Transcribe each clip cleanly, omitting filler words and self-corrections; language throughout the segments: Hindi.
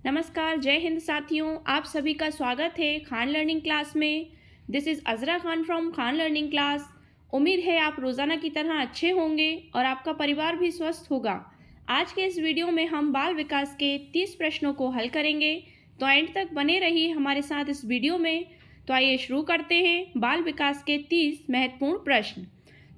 नमस्कार, जय हिंद साथियों। आप सभी का स्वागत है खान लर्निंग क्लास में। This is Azra Khan from Khan learning class. उम्मीद है आप रोज़ाना की तरह अच्छे होंगे और आपका परिवार भी स्वस्थ होगा। आज के इस वीडियो में हम बाल विकास के 30 प्रश्नों को हल करेंगे, तो एंड तक बने रहिए हमारे साथ इस वीडियो में। तो आइए शुरू करते हैं बाल विकास के 30 महत्वपूर्ण प्रश्न।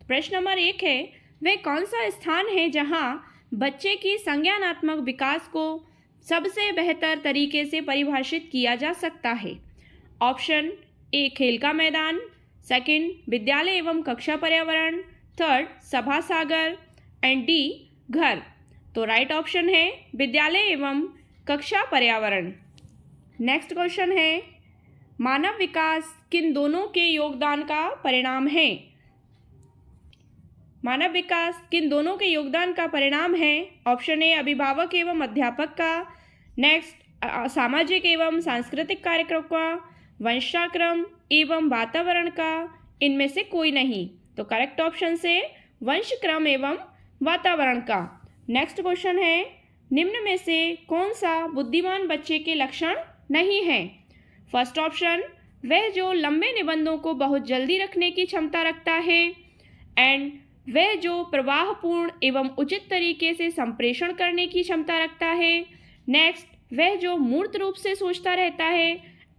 प्रश्न नंबर 1 है, वह कौन सा स्थान है जहाँ बच्चे की संज्ञानात्मक विकास को सबसे बेहतर तरीके से परिभाषित किया जा सकता है? ऑप्शन ए खेल का मैदान, सेकंड विद्यालय एवं कक्षा पर्यावरण, थर्ड सभा सागर एंड डी घर। तो राइट ऑप्शन है विद्यालय एवं कक्षा पर्यावरण। नेक्स्ट क्वेश्चन है, मानव विकास किन दोनों के योगदान का परिणाम है? मानव विकास किन दोनों के योगदान का परिणाम है? ऑप्शन ए अभिभावक एवं अध्यापक का, नेक्स्ट सामाजिक एवं सांस्कृतिक कार्यक्रम का, वंशाक्रम एवं वातावरण का, इनमें से कोई नहीं। तो करेक्ट ऑप्शन से वंशक्रम एवं वातावरण का। नेक्स्ट क्वेश्चन है, निम्न में से कौन सा बुद्धिमान बच्चे के लक्षण नहीं है? फर्स्ट ऑप्शन, वह जो लंबे निबंधों को बहुत जल्दी रखने की क्षमता रखता है, एंड वह जो प्रवाहपूर्ण एवं उचित तरीके से संप्रेषण करने की क्षमता रखता है, नेक्स्ट वह जो मूर्त रूप से सोचता रहता है,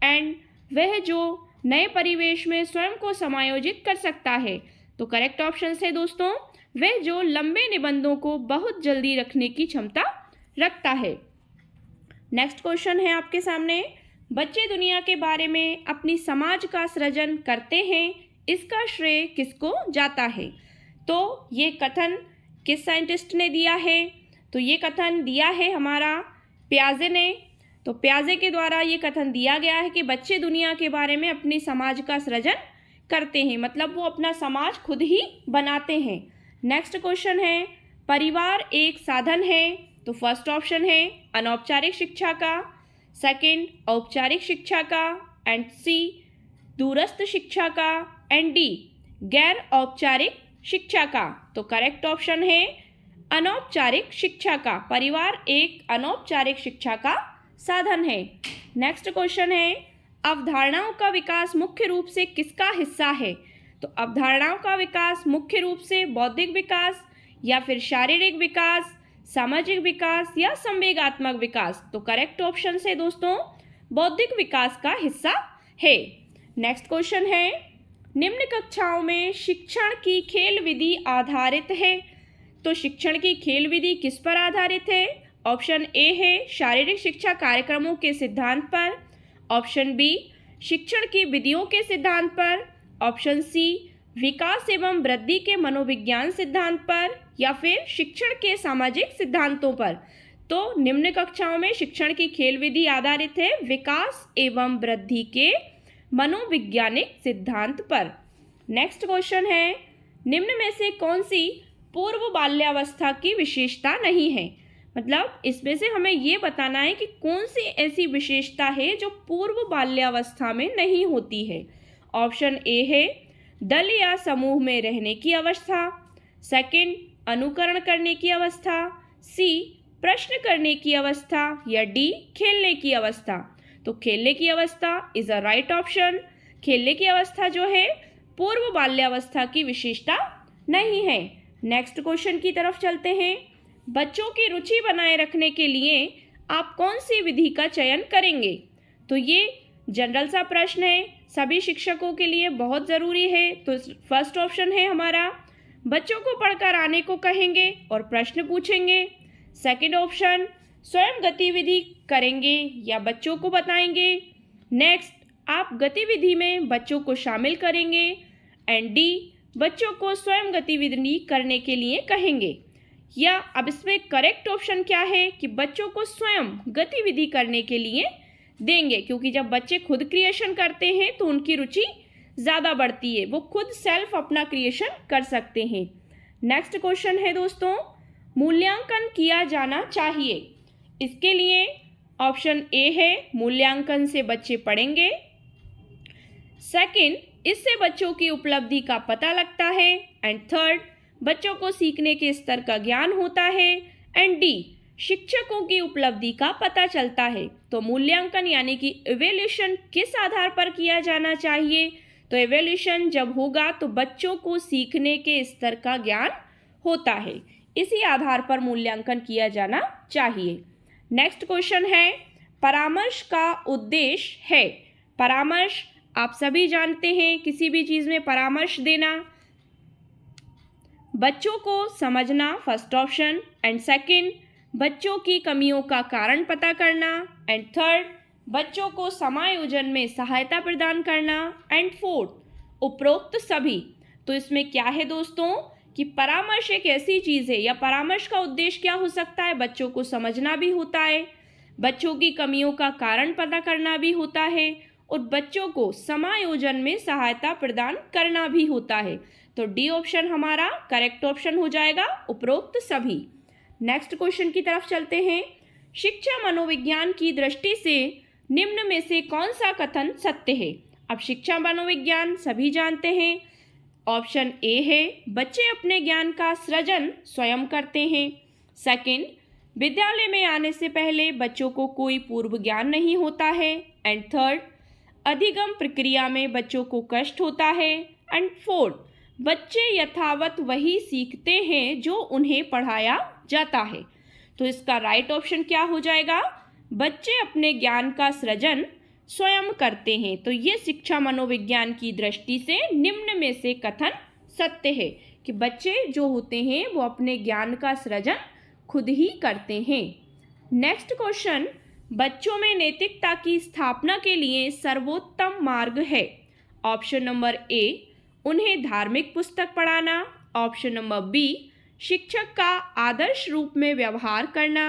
एंड वह जो नए परिवेश में स्वयं को समायोजित कर सकता है। तो करेक्ट ऑप्शन है दोस्तों, वह जो लंबे निबंधों को बहुत जल्दी रखने की क्षमता रखता है। नेक्स्ट क्वेश्चन है आपके सामने, बच्चे दुनिया के बारे में अपनी समाज का सृजन करते हैं, इसका श्रेय किसको जाता है? तो ये कथन किस साइंटिस्ट ने दिया है? तो ये कथन दिया है हमारा पियाजे ने। तो पियाजे के द्वारा ये कथन दिया गया है कि बच्चे दुनिया के बारे में अपनी समाज का सृजन करते हैं, मतलब वो अपना समाज खुद ही बनाते हैं। नेक्स्ट क्वेश्चन है, परिवार एक साधन है। तो फर्स्ट ऑप्शन है अनौपचारिक शिक्षा का, सेकंड औपचारिक शिक्षा का, एंड सी दूरस्थ शिक्षा का, एंड डी गैर औपचारिक शिक्षा का। तो करेक्ट ऑप्शन है अनौपचारिक शिक्षा का। परिवार एक अनौपचारिक शिक्षा का साधन है। नेक्स्ट क्वेश्चन है, अवधारणाओं का विकास मुख्य रूप से किसका हिस्सा है? तो अवधारणाओं का विकास मुख्य रूप से बौद्धिक विकास या फिर शारीरिक विकास, सामाजिक विकास या संवेगात्मक विकास। तो करेक्ट ऑप्शन है दोस्तों बौद्धिक विकास का हिस्सा है। नेक्स्ट क्वेश्चन है, निम्न कक्षाओं में शिक्षण की खेल विधि आधारित है। तो शिक्षण की खेल विधि किस पर आधारित है? ऑप्शन ए है शारीरिक शिक्षा कार्यक्रमों के सिद्धांत पर, ऑप्शन बी शिक्षण की विधियों के सिद्धांत पर, ऑप्शन सी विकास एवं वृद्धि के मनोविज्ञान सिद्धांत पर, या फिर शिक्षण के सामाजिक सिद्धांतों पर। तो निम्न कक्षाओं में शिक्षण की खेल विधि आधारित है विकास एवं वृद्धि के मनोवैज्ञानिक सिद्धांत पर। नेक्स्ट क्वेश्चन है, निम्न में से कौन सी पूर्व बाल्यावस्था की विशेषता नहीं है? मतलब इसमें से हमें ये बताना है कि कौन सी ऐसी विशेषता है जो पूर्व बाल्यावस्था में नहीं होती है। ऑप्शन ए है दल या समूह में रहने की अवस्था, सेकंड अनुकरण करने की अवस्था, सी प्रश्न करने की अवस्था, या डी खेलने की अवस्था। तो खेलने की अवस्था इज अ राइट ऑप्शन। खेलने की अवस्था जो है पूर्व बाल्यावस्था की विशेषता नहीं है। नेक्स्ट क्वेश्चन की तरफ चलते हैं, बच्चों की रुचि बनाए रखने के लिए आप कौन सी विधि का चयन करेंगे? तो ये जनरल सा प्रश्न है, सभी शिक्षकों के लिए बहुत ज़रूरी है। तो फर्स्ट ऑप्शन है हमारा बच्चों को पढ़कर आने को कहेंगे और प्रश्न पूछेंगे। सेकंड ऑप्शन स्वयं गतिविधि करेंगे या बच्चों को बताएंगे। नेक्स्ट आप गतिविधि में बच्चों को शामिल करेंगे, एंड डी बच्चों को स्वयं गतिविधि करने के लिए कहेंगे। या अब इसमें करेक्ट ऑप्शन क्या है कि बच्चों को स्वयं गतिविधि करने के लिए देंगे, क्योंकि जब बच्चे खुद क्रिएशन करते हैं तो उनकी रुचि ज़्यादा बढ़ती है, वो खुद सेल्फ अपना क्रिएशन कर सकते हैं। नेक्स्ट क्वेश्चन है दोस्तों, मूल्यांकन किया जाना चाहिए। इसके लिए ऑप्शन ए है मूल्यांकन से बच्चे पढ़ेंगे, सेकंड इससे बच्चों की उपलब्धि का पता लगता है, एंड थर्ड बच्चों को सीखने के स्तर का ज्ञान होता है, एंड डी शिक्षकों की उपलब्धि का पता चलता है। तो मूल्यांकन यानी कि इवैल्यूएशन किस आधार पर किया जाना चाहिए? तो इवैल्यूएशन जब होगा तो बच्चों को सीखने के स्तर का ज्ञान होता है, इसी आधार पर मूल्यांकन किया जाना चाहिए। नेक्स्ट क्वेश्चन है, परामर्श का उद्देश्य है। परामर्श आप सभी जानते हैं, किसी भी चीज़ में परामर्श देना, बच्चों को समझना, फर्स्ट ऑप्शन, एंड सेकंड बच्चों की कमियों का कारण पता करना, एंड थर्ड बच्चों को समायोजन में सहायता प्रदान करना, एंड फोर्थ उपरोक्त सभी। तो इसमें क्या है दोस्तों कि परामर्श एक ऐसी चीज़ है, या परामर्श का उद्देश्य क्या हो सकता है? बच्चों को समझना भी होता है, बच्चों की कमियों का कारण पता करना भी होता है, और बच्चों को समायोजन में सहायता प्रदान करना भी होता है। तो डी ऑप्शन हमारा करेक्ट ऑप्शन हो जाएगा, उपरोक्त सभी। नेक्स्ट क्वेश्चन की तरफ चलते हैं। शिक्षा मनोविज्ञान की दृष्टि से निम्न में से कौन सा कथन सत्य है? अब शिक्षा मनोविज्ञान सभी जानते हैं, ऑप्शन ए है बच्चे अपने ज्ञान का सृजन स्वयं करते हैं। सेकंड, विद्यालय में आने से पहले बच्चों को कोई पूर्व ज्ञान नहीं होता है। एंड थर्ड, अधिगम प्रक्रिया में बच्चों को कष्ट होता है। एंड फोर्थ, बच्चे यथावत वही सीखते हैं जो उन्हें पढ़ाया जाता है। तो इसका राइट ऑप्शन क्या हो जाएगा? बच्चे अपने ज्ञान का सृजन स्वयं करते हैं। तो ये शिक्षा मनोविज्ञान की दृष्टि से निम्न में से कथन सत्य है कि बच्चे जो होते हैं वो अपने ज्ञान का सृजन खुद ही करते हैं। नेक्स्ट क्वेश्चन, बच्चों में नैतिकता की स्थापना के लिए सर्वोत्तम मार्ग है। ऑप्शन नंबर ए, उन्हें धार्मिक पुस्तक पढ़ाना। ऑप्शन नंबर बी, शिक्षक का आदर्श रूप में व्यवहार करना।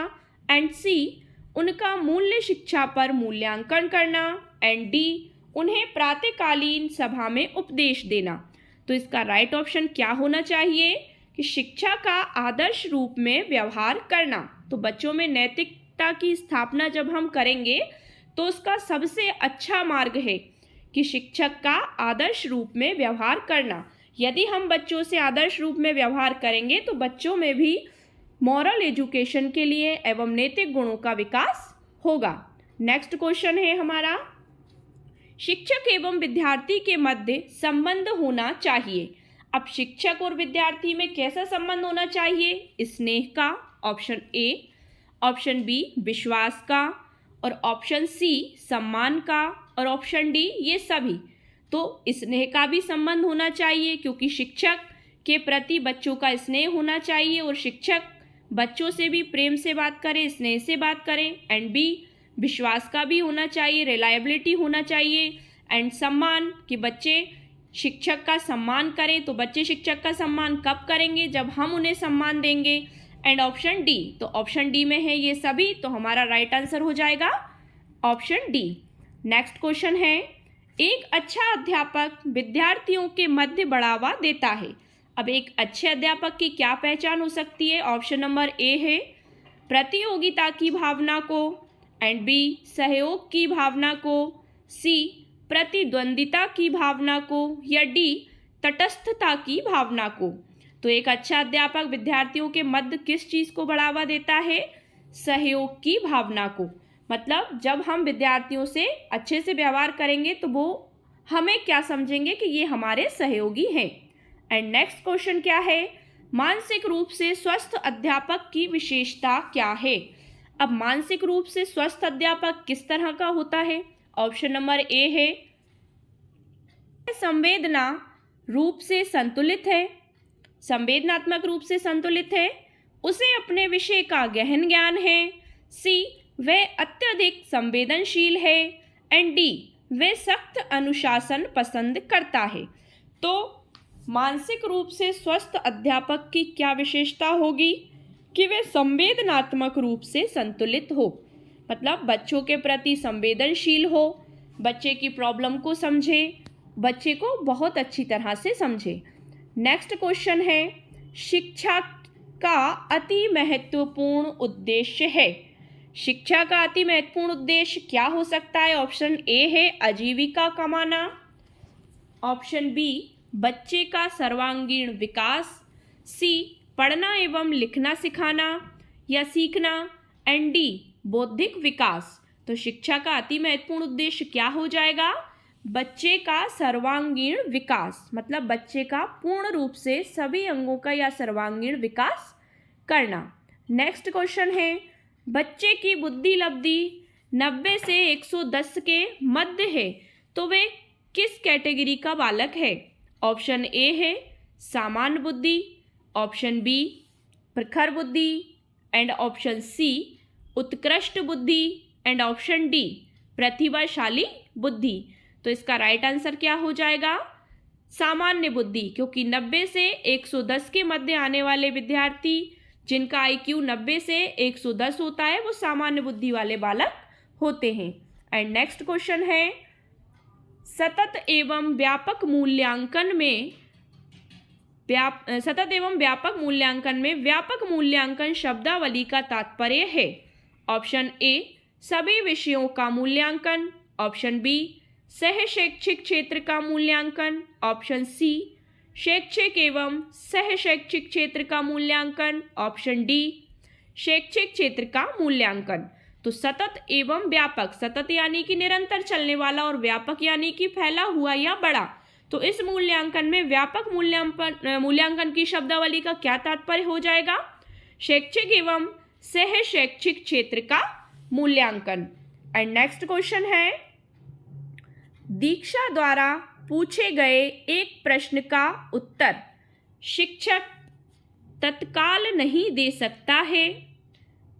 एंड सी, उनका मूल्य शिक्षा पर मूल्यांकन करना। एंड डी, उन्हें प्रातःकालीन सभा में उपदेश देना। तो इसका राइट ऑप्शन क्या होना चाहिए कि शिक्षा का आदर्श रूप में व्यवहार करना। तो बच्चों में नैतिकता की स्थापना जब हम करेंगे तो उसका सबसे अच्छा मार्ग है कि शिक्षक का आदर्श रूप में व्यवहार करना। यदि हम बच्चों से आदर्श रूप में व्यवहार करेंगे तो बच्चों में भी मॉरल एजुकेशन के लिए एवं नैतिक गुणों का विकास होगा। नेक्स्ट क्वेश्चन है हमारा, शिक्षक एवं विद्यार्थी के मध्य संबंध होना चाहिए। अब शिक्षक और विद्यार्थी में कैसा संबंध होना चाहिए? स्नेह का, ऑप्शन ए, ऑप्शन बी विश्वास का, और ऑप्शन सी सम्मान का, और ऑप्शन डी ये सभी। तो स्नेह का भी संबंध होना चाहिए क्योंकि शिक्षक के प्रति बच्चों का स्नेह होना चाहिए और शिक्षक बच्चों से भी प्रेम से बात करे, स्नेह से बात करें। एंड बी विश्वास का भी होना चाहिए, रिलायबिलिटी होना चाहिए। एंड सम्मान कि बच्चे शिक्षक का सम्मान करें। तो बच्चे शिक्षक का सम्मान कब करेंगे? जब हम उन्हें सम्मान देंगे। एंड ऑप्शन डी, तो ऑप्शन डी में है ये सभी, तो हमारा राइट आंसर हो जाएगा ऑप्शन डी। नेक्स्ट क्वेश्चन है, एक अच्छा अध्यापक विद्यार्थियों के मध्य बढ़ावा देता है। अब एक अच्छे अध्यापक की क्या पहचान हो सकती है? ऑप्शन नंबर ए है प्रतियोगिता की भावना को, एंड बी सहयोग की भावना को, सी प्रतिद्वंदिता की भावना को, या डी तटस्थता की भावना को। तो एक अच्छा अध्यापक विद्यार्थियों के मध्य किस चीज़ को बढ़ावा देता है? सहयोग की भावना को। मतलब जब हम विद्यार्थियों से अच्छे से व्यवहार करेंगे तो वो हमें क्या समझेंगे कि ये हमारे सहयोगी हैं। एंड नेक्स्ट क्वेश्चन क्या है, मानसिक रूप से स्वस्थ अध्यापक की विशेषता क्या है? अब मानसिक रूप से स्वस्थ अध्यापक किस तरह का होता है? ऑप्शन नंबर ए है संवेदना रूप से संतुलित है, संवेदनात्मक रूप से संतुलित है, उसे अपने विषय का गहन ज्ञान है, सी वह अत्यधिक संवेदनशील है, एंड डी वह सख्त अनुशासन पसंद करता है। तो मानसिक रूप से स्वस्थ अध्यापक की क्या विशेषता होगी कि वे संवेदनात्मक रूप से संतुलित हो, मतलब बच्चों के प्रति संवेदनशील हो, बच्चे की प्रॉब्लम को समझे, बच्चे को बहुत अच्छी तरह से समझे। नेक्स्ट क्वेश्चन है, शिक्षा का अति महत्वपूर्ण उद्देश्य है। शिक्षा का अति महत्वपूर्ण उद्देश्य क्या हो सकता है? ऑप्शन ए है आजीविका कमाना, ऑप्शन बी बच्चे का सर्वांगीण विकास, सी पढ़ना एवं लिखना सिखाना या सीखना, एंड डी बौद्धिक विकास। तो शिक्षा का अति महत्वपूर्ण उद्देश्य क्या हो जाएगा? बच्चे का सर्वांगीण विकास, मतलब बच्चे का पूर्ण रूप से सभी अंगों का या सर्वांगीण विकास करना। नेक्स्ट क्वेश्चन है, बच्चे की बुद्धि लब्धि 90 से 110 के मध्य है, तो वे किस कैटेगरी का बालक है? ऑप्शन ए है सामान्य बुद्धि, ऑप्शन बी प्रखर बुद्धि, एंड ऑप्शन सी उत्कृष्ट बुद्धि, एंड ऑप्शन डी प्रतिभाशाली बुद्धि। तो इसका राइट आंसर क्या हो जाएगा? सामान्य बुद्धि, क्योंकि 90 से 110 के मध्य आने वाले विद्यार्थी जिनका IQ 90 से 110 होता है वो सामान्य बुद्धि वाले बालक होते हैं। एंड नेक्स्ट क्वेश्चन है, सतत एवं व्यापक मूल्यांकन में व्यापक मूल्यांकन शब्दावली का तात्पर्य है। ऑप्शन ए सभी विषयों का मूल्यांकन, ऑप्शन बी सह शैक्षिक क्षेत्र का मूल्यांकन, ऑप्शन सी शैक्षिक एवं सह शैक्षिक क्षेत्र का मूल्यांकन, ऑप्शन डी शैक्षिक क्षेत्र का मूल्यांकन। तो सतत एवं व्यापक, सतत यानी कि निरंतर चलने वाला और व्यापक यानी कि फैला हुआ या बड़ा। तो इस मूल्यांकन में व्यापक मूल्यांकन की शब्दावली का क्या तात्पर्य हो जाएगा? शैक्षिक एवं सह शैक्षिक क्षेत्र का मूल्यांकन। एंड नेक्स्ट क्वेश्चन है, दीक्षा द्वारा पूछे गए एक प्रश्न का उत्तर शिक्षक तत्काल नहीं दे सकता है।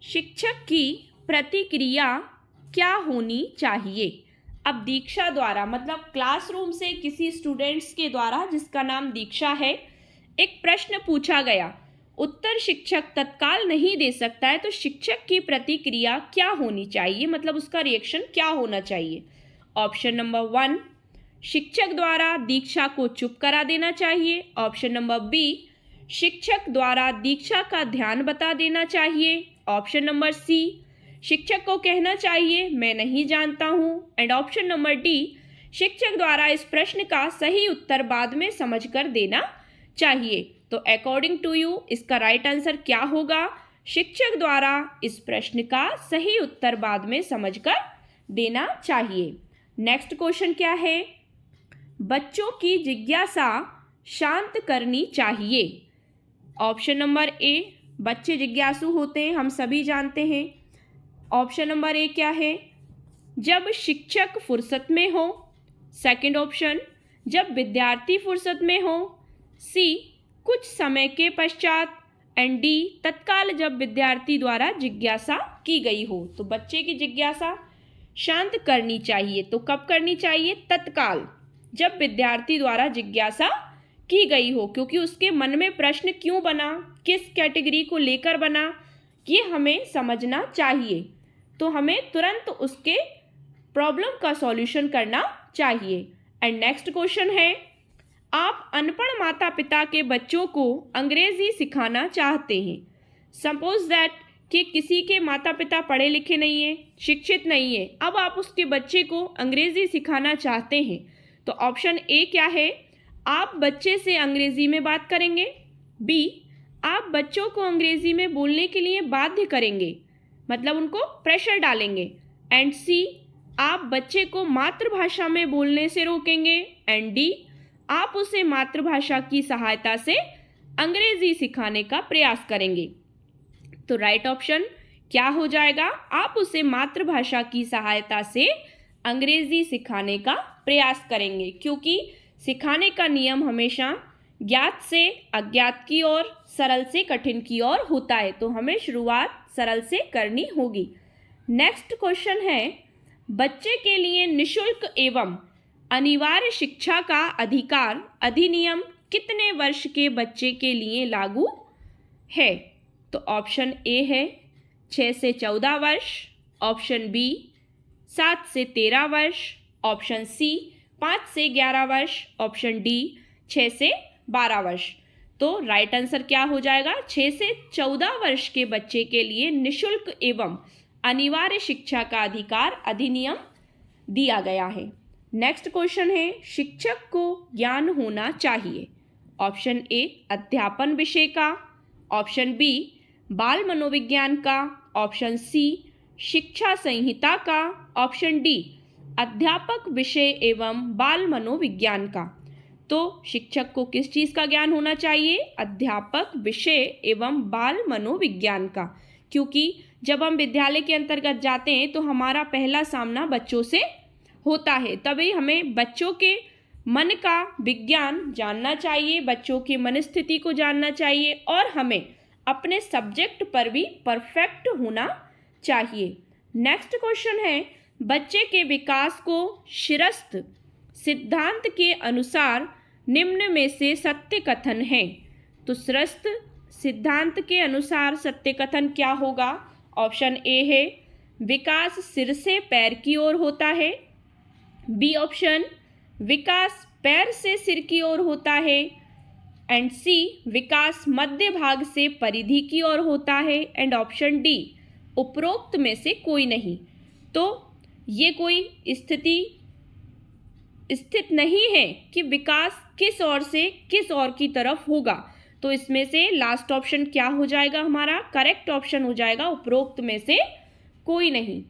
शिक्षक की प्रतिक्रिया क्या होनी चाहिए? अब दीक्षा द्वारा मतलब क्लासरूम से किसी स्टूडेंट्स के द्वारा, जिसका नाम दीक्षा है, एक प्रश्न पूछा गया, उत्तर शिक्षक तत्काल नहीं दे सकता है, तो शिक्षक की प्रतिक्रिया क्या होनी चाहिए, मतलब उसका रिएक्शन क्या होना चाहिए? ऑप्शन नंबर 1 शिक्षक द्वारा दीक्षा को चुप करा देना चाहिए, ऑप्शन नंबर बी शिक्षक द्वारा दीक्षा का ध्यान बता देना चाहिए, ऑप्शन नंबर सी शिक्षक को कहना चाहिए मैं नहीं जानता हूँ, एंड ऑप्शन नंबर डी शिक्षक द्वारा इस प्रश्न का सही उत्तर बाद में समझकर देना चाहिए। तो अकॉर्डिंग टू यू इसका राइट आंसर क्या होगा? शिक्षक द्वारा इस प्रश्न का सही उत्तर बाद में समझकर देना चाहिए। नेक्स्ट क्वेश्चन क्या है, बच्चों की जिज्ञासा शांत करनी चाहिए। ऑप्शन नंबर ए बच्चे जिज्ञासु होते हैं, हम सभी जानते हैं। ऑप्शन नंबर ए क्या है? जब शिक्षक फुर्सत में हो। सेकंड ऑप्शन जब विद्यार्थी फुर्सत में हो। सी कुछ समय के पश्चात, एंड डी तत्काल जब विद्यार्थी द्वारा जिज्ञासा की गई हो। तो बच्चे की जिज्ञासा शांत करनी चाहिए, तो कब करनी चाहिए? तत्काल, जब विद्यार्थी द्वारा जिज्ञासा की गई हो, क्योंकि उसके मन में प्रश्न क्यों बना, किस कैटेगरी को लेकर बना, ये हमें समझना चाहिए। तो हमें तुरंत उसके प्रॉब्लम का सॉल्यूशन करना चाहिए। एंड नेक्स्ट क्वेश्चन है, आप अनपढ़ माता पिता के बच्चों को अंग्रेजी सिखाना चाहते हैं। सपोज दैट कि किसी के माता पिता पढ़े लिखे नहीं है, शिक्षित नहीं है, अब आप उसके बच्चे को अंग्रेजी सिखाना चाहते हैं। तो ऑप्शन ए क्या है? आप बच्चे से अंग्रेजी में बात करेंगे। बी आप बच्चों को अंग्रेजी में बोलने के लिए बाध्य करेंगे, मतलब उनको प्रेशर डालेंगे। एंड सी आप बच्चे को मातृभाषा में बोलने से रोकेंगे। एंड डी आप उसे मातृभाषा की सहायता से अंग्रेजी सिखाने का प्रयास करेंगे। तो राइट ऑप्शन क्या हो जाएगा? आप उसे मातृभाषा की सहायता से अंग्रेजी सिखाने का प्रयास करेंगे, क्योंकि सिखाने का नियम हमेशा ज्ञात से अज्ञात की ओर, सरल से कठिन की ओर होता है। तो हमें शुरुआत सरल से करनी होगी। नेक्स्ट क्वेश्चन है, बच्चे के लिए निशुल्क एवं अनिवार्य शिक्षा का अधिकार अधिनियम कितने वर्ष के बच्चे के लिए लागू है? तो ऑप्शन ए है 6 से 14 वर्ष, ऑप्शन बी 7 से 13 वर्ष, ऑप्शन सी 5 से 11 वर्ष, ऑप्शन डी 6 से 12 वर्ष। तो राइट आंसर क्या हो जाएगा? 6 से 14 वर्ष के बच्चे के लिए निशुल्क एवं अनिवार्य शिक्षा का अधिकार अधिनियम दिया गया है। नेक्स्ट क्वेश्चन है, शिक्षक को ज्ञान होना चाहिए। ऑप्शन ए अध्यापन विषय का, ऑप्शन बी बाल मनोविज्ञान का, ऑप्शन सी शिक्षा संहिता का, ऑप्शन डी अध्यापक विषय एवं बाल मनोविज्ञान का। तो शिक्षक को किस चीज़ का ज्ञान होना चाहिए? अध्यापक विषय एवं बाल मनोविज्ञान का, क्योंकि जब हम विद्यालय के अंतर्गत जाते हैं तो हमारा पहला सामना बच्चों से होता है, तभी हमें बच्चों के मन का विज्ञान जानना चाहिए, बच्चों की मनस्थिति को जानना चाहिए और हमें अपने सब्जेक्ट पर भी परफेक्ट होना चाहिए। नेक्स्ट क्वेश्चन है, बच्चे के विकास को शिरस्त सिद्धांत के अनुसार निम्न में से सत्य कथन है। तो शिरस्त सिद्धांत के अनुसार सत्य कथन क्या होगा? ऑप्शन ए है विकास सिर से पैर की ओर होता है, बी ऑप्शन विकास पैर से सिर की ओर होता है, एंड सी विकास मध्य भाग से परिधि की ओर होता है, एंड ऑप्शन डी उपरोक्त में से कोई नहीं। तो ये कोई स्थित नहीं है कि विकास किस ओर से किस ओर की तरफ होगा। तो इसमें से लास्ट ऑप्शन क्या हो जाएगा? हमारा करेक्ट ऑप्शन हो जाएगा उपरोक्त में से कोई नहीं।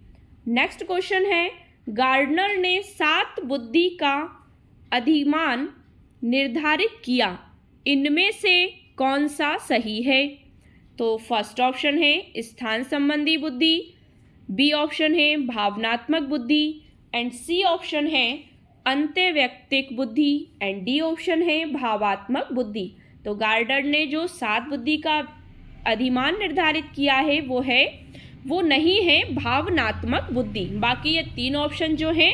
नेक्स्ट क्वेश्चन है, गार्डनर ने 7 बुद्धि का अधिमान निर्धारित किया, इनमें से कौन सा सही है? तो फर्स्ट ऑप्शन है स्थान संबंधी बुद्धि, बी ऑप्शन है भावनात्मक बुद्धि, एंड सी ऑप्शन है अंतर्वैयक्तिक बुद्धि, एंड डी ऑप्शन है भावात्मक बुद्धि। तो गार्डनर ने जो 7 बुद्धि का अधिमान निर्धारित किया है वो नहीं है भावनात्मक बुद्धि। बाकी ये 3 ऑप्शन जो हैं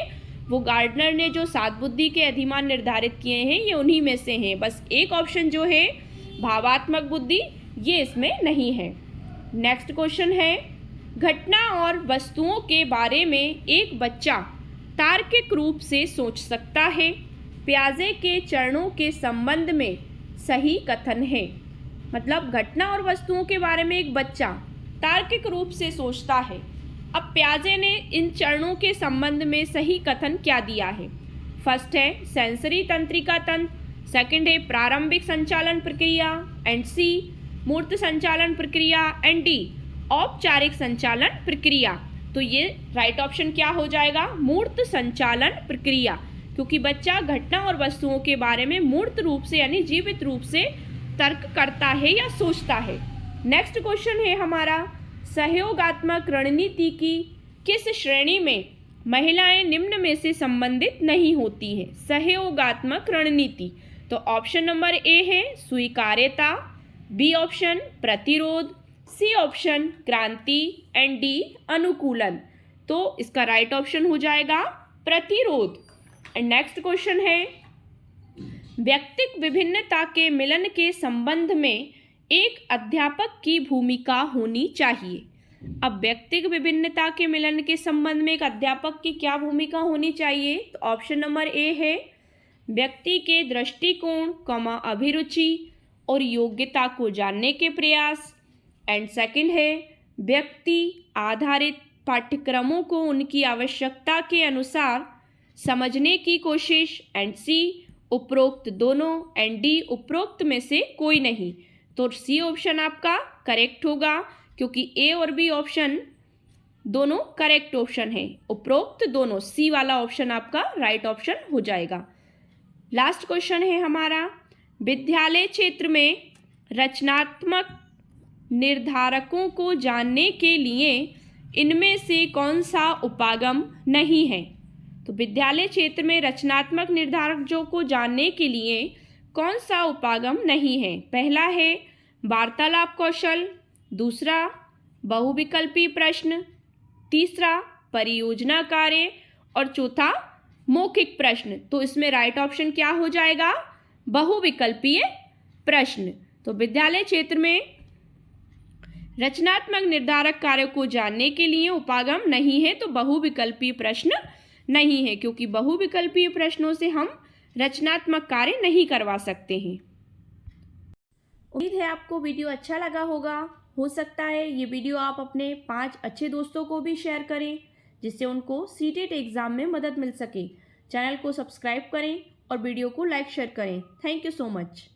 वो गार्डनर ने जो 7 बुद्धि के अधिमान निर्धारित किए हैं ये उन्हीं में से हैं। बस एक ऑप्शन जो है भावात्मक बुद्धि ये इसमें नहीं है। नेक्स्ट क्वेश्चन है, घटना और वस्तुओं के बारे में एक बच्चा तार्किक रूप से सोच सकता है, प्याजे के चरणों के संबंध में सही कथन है। मतलब घटना और वस्तुओं के बारे में एक बच्चा तार्किक रूप से सोचता है। अब प्याजे ने इन चरणों के संबंध में सही कथन क्या दिया है? फर्स्ट है सेंसरी तंत्रिका तंत्र, सेकंड है प्रारंभिक संचालन प्रक्रिया, एंड सी मूर्त संचालन प्रक्रिया, एंड डी औपचारिक संचालन प्रक्रिया। तो ये राइट ऑप्शन क्या हो जाएगा? मूर्त संचालन प्रक्रिया, क्योंकि बच्चा घटना और वस्तुओं के बारे में मूर्त रूप से यानी जीवित रूप से तर्क करता है या सोचता है। नेक्स्ट क्वेश्चन है हमारा, सहयोगात्मक रणनीति की किस श्रेणी में महिलाएं निम्न में से संबंधित नहीं होती हैं? सहयोगात्मक रणनीति। तो ऑप्शन नंबर ए है स्वीकार्यता, बी ऑप्शन प्रतिरोध, सी ऑप्शन क्रांति, एंड डी अनुकूलन। तो इसका राइट ऑप्शन हो जाएगा प्रतिरोध। एंड नेक्स्ट क्वेश्चन है, व्यक्तिक विभिन्नता के मिलन के संबंध में एक अध्यापक की भूमिका होनी चाहिए। अब व्यक्तिक विभिन्नता के मिलन के संबंध में एक अध्यापक की क्या भूमिका होनी चाहिए? तो ऑप्शन नंबर ए है व्यक्ति के दृष्टिकोण, अभिरुचि और योग्यता को जानने के प्रयास, एंड सेकंड है व्यक्ति आधारित पाठ्यक्रमों को उनकी आवश्यकता के अनुसार समझने की कोशिश, एंड सी उपरोक्त दोनों, एंड डी उपरोक्त में से कोई नहीं। तो सी ऑप्शन आपका करेक्ट होगा, क्योंकि ए और बी ऑप्शन दोनों करेक्ट ऑप्शन है, उपरोक्त दोनों, सी वाला ऑप्शन आपका राइट ऑप्शन हो जाएगा। लास्ट क्वेश्चन है हमारा, विद्यालय क्षेत्र में रचनात्मक निर्धारकों को जानने के लिए इनमें से कौन सा उपागम नहीं है? तो विद्यालय क्षेत्र में रचनात्मक निर्धारक जो को जानने के लिए कौन सा उपागम नहीं है? पहला है वार्तालाप कौशल, दूसरा बहुविकल्पी प्रश्न, तीसरा परियोजना कार्य, और चौथा मौखिक प्रश्न। तो इसमें राइट ऑप्शन क्या हो जाएगा? बहुविकल्पीय प्रश्न। तो विद्यालय क्षेत्र में रचनात्मक निर्धारक कार्य को जानने के लिए उपागम नहीं है, तो बहुविकल्पीय प्रश्न नहीं है, क्योंकि बहुविकल्पीय प्रश्नों से हम रचनात्मक कार्य नहीं करवा सकते हैं। उम्मीद है आपको वीडियो अच्छा लगा होगा। हो सकता है ये वीडियो आप अपने 5 अच्छे दोस्तों को भी शेयर करें, जिससे उनको सीटेट एग्ज़ाम में मदद मिल सके। चैनल को सब्सक्राइब करें और वीडियो को लाइक शेयर करें। Thank you so much.